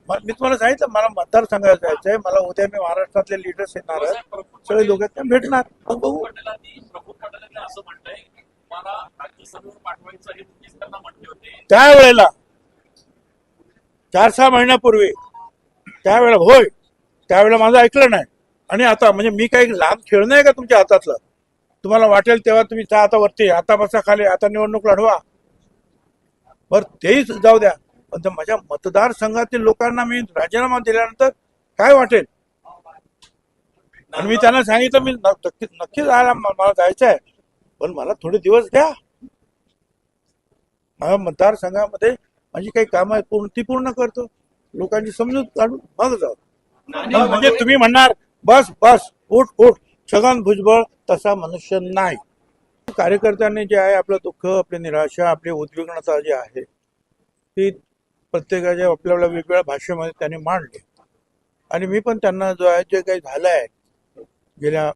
मी तुम्हाला सांगितलं मला मतदारसंघात जायचंय. मला उद्या मी महाराष्ट्रातले लीडर्स येणार आहेत, सगळे लोक आहेत, भेटणार. मग बघू. प्रफुल्ल पटेलांनी असं म्हटलंय की तुम्हाला राज्यसभेवर पाठवायचं हे तुम्हीच त्यांना म्हटले होते. त्यावेळेला 4-6 महिन्यापूर्वी त्यावेळेला होय, त्यावेळेला माझं ऐकलं नाही. आणि आता म्हणजे मी काही लांब खेळणं आहे का तुमच्या हातातलं? तुम्हाला वाटेल तेव्हा तुम्ही जा, आता वरती, आता बसा खाली, आता निवडणूक लढवा. बरं तेही जाऊ द्या, पण त्या माझ्या मतदारसंघातील लोकांना मी राजीनामा दिल्यानंतर काय वाटेल? आणि मी त्यांना सांगितलं मी नक्की जायला मला जायचं आहे, पण मला थोडे दिवस द्या. माझ्या मतदारसंघामध्ये माझी काही कामं आहेत ती पूर्ण करतो, लोकांची समजूत काढून मग जाऊ. म्हणजे तुम्ही म्हणणार बस बस उठ उठ, छगन भुजबळ तसा मनुष्य नाही. कार्यकर्त्यांनी जे आहे आपलं दुःख, आपली निराशा, आपली उद्विग्नता जी आहे ती प्रत्येकाच्या आपल्या वेगवेगळ्या भाषेमध्ये त्यांनी मांडली. आणि मी पण त्यांना जो आहे जे काही झालं आहे गेल्या